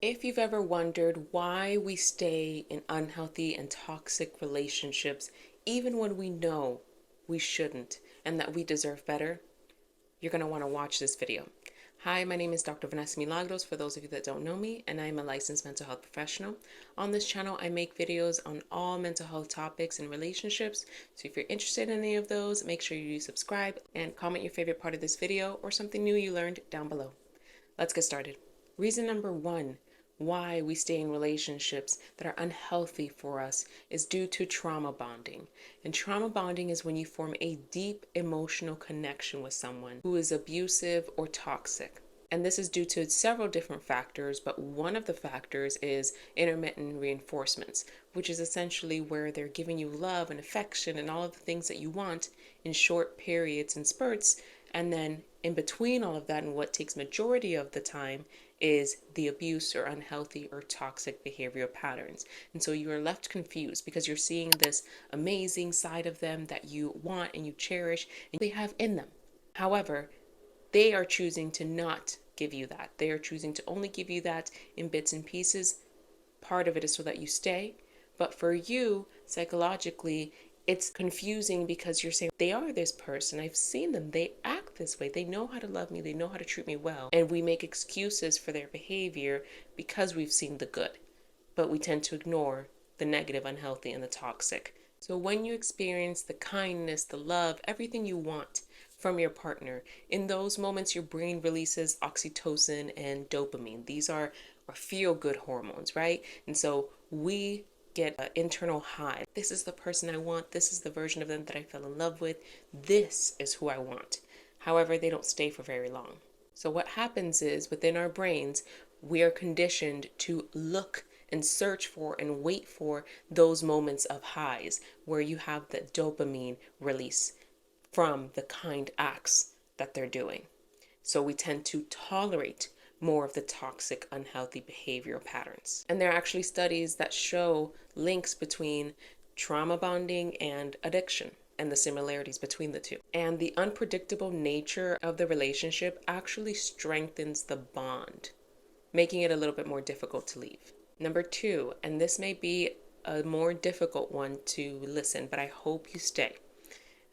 If you've ever wondered why we stay in unhealthy and toxic relationships, even when we know we shouldn't and that we deserve better, you're going to want to watch this video. Hi, my name is Dr. Vanessa Milagros, for those of you that don't know me, and I am a licensed mental health professional. On this channel, I make videos on all mental health topics and relationships. So if you're interested in any of those, make sure you subscribe and comment your favorite part of this video or something new you learned down below. Let's get started. Reason number one why we stay in relationships that are unhealthy for us is due to trauma bonding. And trauma bonding is when you form a deep emotional connection with someone who is abusive or toxic. And this is due to several different factors, but one of the factors is intermittent reinforcements, which is essentially where they're giving you love and affection and all of the things that you want in short periods and spurts. And then in between all of that, and what takes majority of the time, is the abuse or unhealthy or toxic behavioral patterns. And so you are left confused because you're seeing this amazing side of them that you want and you cherish and they have in them. However, they are choosing to not give you that. They are choosing to only give you that in bits and pieces. Part of it is so that you stay. But for you, psychologically, it's confusing because you're saying, they are this person. I've seen them. They act this way. They know how to love me. They know how to treat me well. And we make excuses for their behavior because we've seen the good. But we tend to ignore the negative, unhealthy, and the toxic. So when you experience the kindness, the love, everything you want from your partner, in those moments your brain releases oxytocin and dopamine. These are feel-good hormones, right? And so we get an internal high. This is the person I want. This is the version of them that I fell in love with. This is who I want. However, they don't stay for very long. So what happens is within our brains, we are conditioned to look and search for and wait for those moments of highs where you have the dopamine release from the kind acts that they're doing. So we tend to tolerate more of the toxic, unhealthy behavioral patterns. And there are actually studies that show links between trauma bonding and addiction and the similarities between the two. And the unpredictable nature of the relationship actually strengthens the bond, making it a little bit more difficult to leave. Number two, and this may be a more difficult one to listen, but I hope you stay,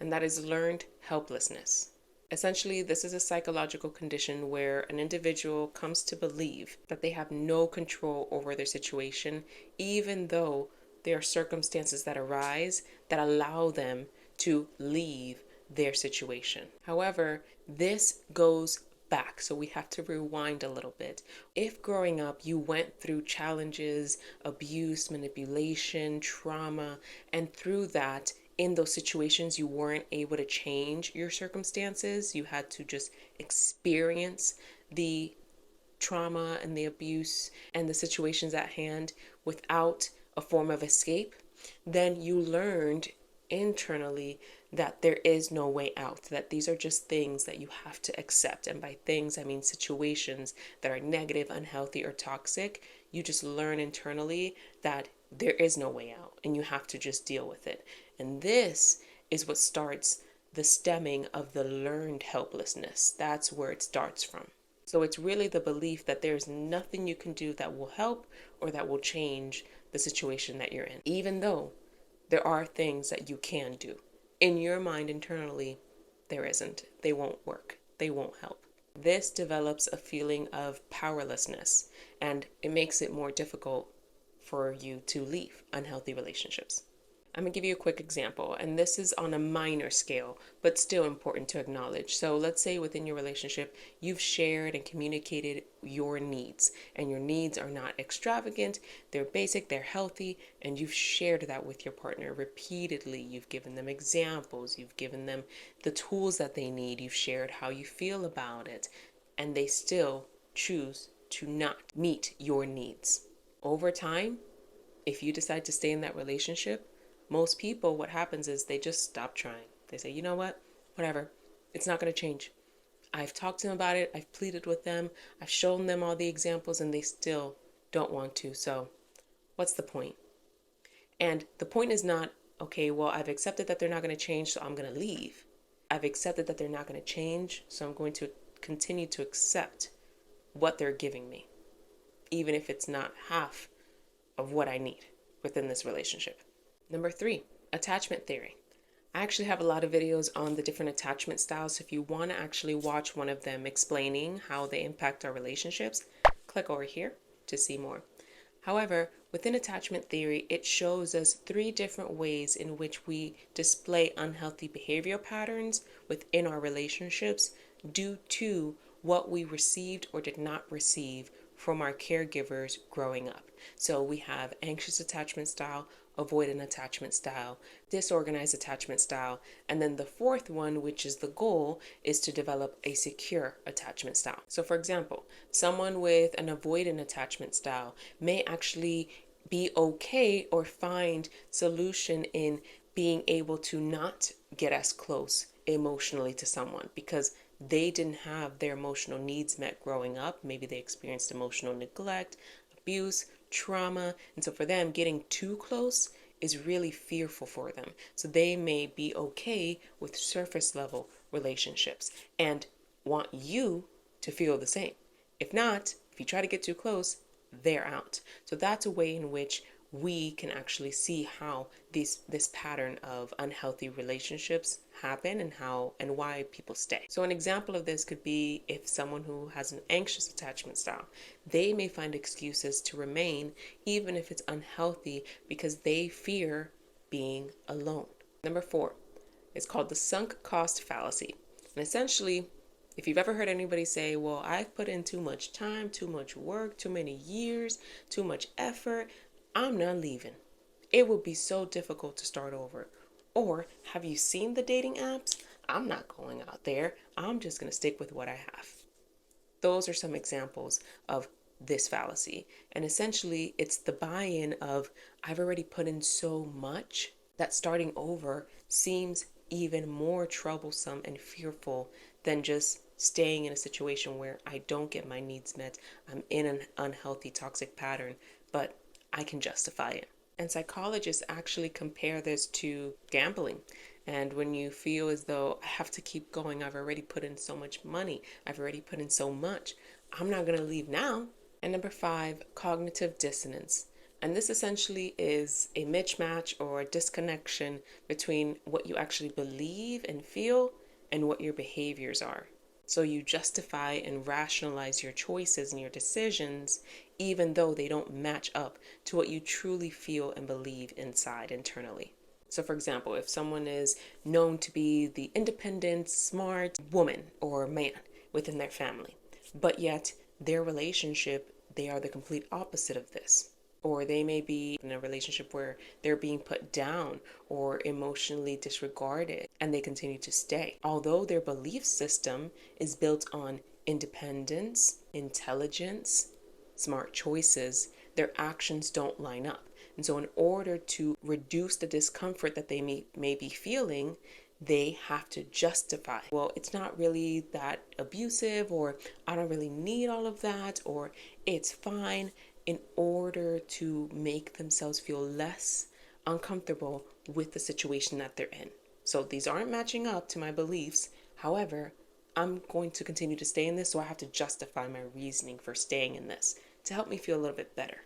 and that is learned helplessness. Essentially, this is a psychological condition where an individual comes to believe that they have no control over their situation, even though there are circumstances that arise that allow them to leave their situation. However, this goes back, so we have to rewind a little bit. If growing up you went through challenges, abuse, manipulation, trauma, and through that, in those situations you weren't able to change your circumstances, you had to just experience the trauma and the abuse and the situations at hand without a form of escape, then you learned internally that there is no way out, that these are just things that you have to accept. And by things, I mean situations that are negative, unhealthy, or toxic. You just learn internally that there is no way out and you have to just deal with it. And this is what starts the stemming of the learned helplessness. That's where it starts from. So it's really the belief that there's nothing you can do that will help or that will change the situation that you're in, even though there are things that you can do. In your mind internally, there isn't. They won't work. They won't help. This develops a feeling of powerlessness, and it makes it more difficult for you to leave unhealthy relationships. I'm going to give you a quick example, and this is on a minor scale, but still important to acknowledge. So let's say within your relationship, you've shared and communicated your needs, and your needs are not extravagant, they're basic, they're healthy, and you've shared that with your partner repeatedly. You've given them examples, you've given them the tools that they need, you've shared how you feel about it, and they still choose to not meet your needs. Over time, if you decide to stay in that relationship, most people, what happens is they just stop trying. They say, you know what, whatever, it's not going to change. I've talked to them about it. I've pleaded with them. I've shown them all the examples and they still don't want to. So what's the point? And the point is not, okay, well, I've accepted that they're not going to change, so I'm going to leave. I've accepted that they're not going to change, so I'm going to continue to accept what they're giving me. even if it's not half of what I need within this relationship. Number 3, attachment theory. I actually have a lot of videos on the different attachment styles. So if you want to actually watch one of them explaining how they impact our relationships, click over here to see more. However, within attachment theory, it shows us 3 different ways in which we display unhealthy behavior patterns within our relationships due to what we received or did not receive from our caregivers growing up. So we have anxious attachment style, avoidant attachment style, disorganized attachment style, and then the 4th one, which is the goal, is to develop a secure attachment style. So for example, someone with an avoidant attachment style may actually be okay or find solution in being able to not get as close emotionally to someone because they didn't have their emotional needs met growing up. Maybe they experienced emotional neglect, abuse, trauma. And so for them, getting too close is really fearful for them. So they may be okay with surface level relationships and want you to feel the same. If not, if you try to get too close, they're out. So that's a way in which we can actually see how this pattern of unhealthy relationships happen and how and why people stay. So an example of this could be if someone who has an anxious attachment style, they may find excuses to remain even if it's unhealthy because they fear being alone. Number 4, it's called the sunk cost fallacy. And essentially, if you've ever heard anybody say, well, I've put in too much time, too much work, too many years, too much effort, I'm not leaving. It would be so difficult to start over. Or, have you seen the dating apps? I'm not going out there. I'm just going to stick with what I have. Those are some examples of this fallacy. And essentially, it's the buy-in of, I've already put in so much that starting over seems even more troublesome and fearful than just staying in a situation where I don't get my needs met. I'm in an unhealthy, toxic pattern, but I can justify it. And psychologists actually compare this to gambling. And when you feel as though I have to keep going, I've already put in so much money, I've already put in so much, I'm not going to leave now. And number 5, cognitive dissonance. And this essentially is a mismatch or a disconnection between what you actually believe and feel and what your behaviors are. So you justify and rationalize your choices and your decisions, even though they don't match up to what you truly feel and believe inside internally. So for example, if someone is known to be the independent, smart woman or man within their family, but yet their relationship, they are the complete opposite of this. Or they may be in a relationship where they're being put down or emotionally disregarded and they continue to stay. Although their belief system is built on independence, intelligence, smart choices, their actions don't line up. And so in order to reduce the discomfort that they may be feeling, they have to justify, well, it's not really that abusive, or I don't really need all of that, or it's fine, in order to make themselves feel less uncomfortable with the situation that they're in. So these aren't matching up to my beliefs. However, I'm going to continue to stay in this, so I have to justify my reasoning for staying in this to help me feel a little bit better.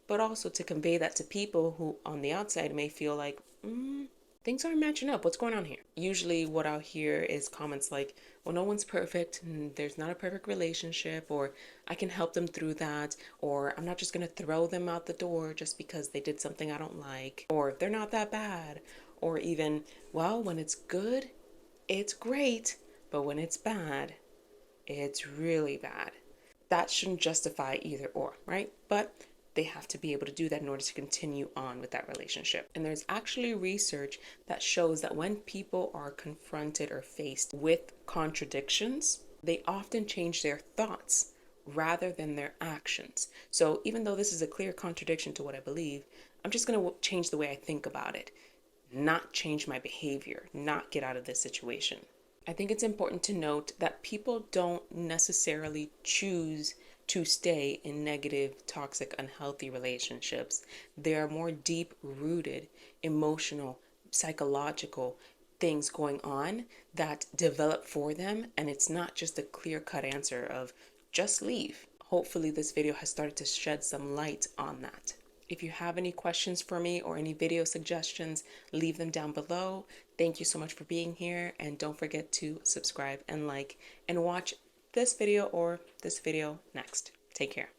But also to convey that to people who on the outside may feel like, things aren't matching up. What's going on here? Usually what I'll hear is comments like, well, no one's perfect and there's not a perfect relationship, or I can help them through that, or I'm not just going to throw them out the door just because they did something I don't like, or they're not that bad, or even, well, when it's good, it's great, but when it's bad, it's really bad. That shouldn't justify either or, right? But they have to be able to do that in order to continue on with that relationship. And there's actually research that shows that when people are confronted or faced with contradictions, they often change their thoughts rather than their actions. So even though this is a clear contradiction to what I believe, I'm just going to change the way I think about it, not change my behavior, not get out of this situation. I think it's important to note that people don't necessarily choose to stay in negative, toxic, unhealthy relationships. There are more deep-rooted, emotional, psychological things going on that develop for them, and it's not just a clear-cut answer of just leave. hopefully this video has started to shed some light on that. If you have any questions for me or any video suggestions, leave them down below. Thank you so much for being here, and don't forget to subscribe and like and watch this video or this video next. Take care.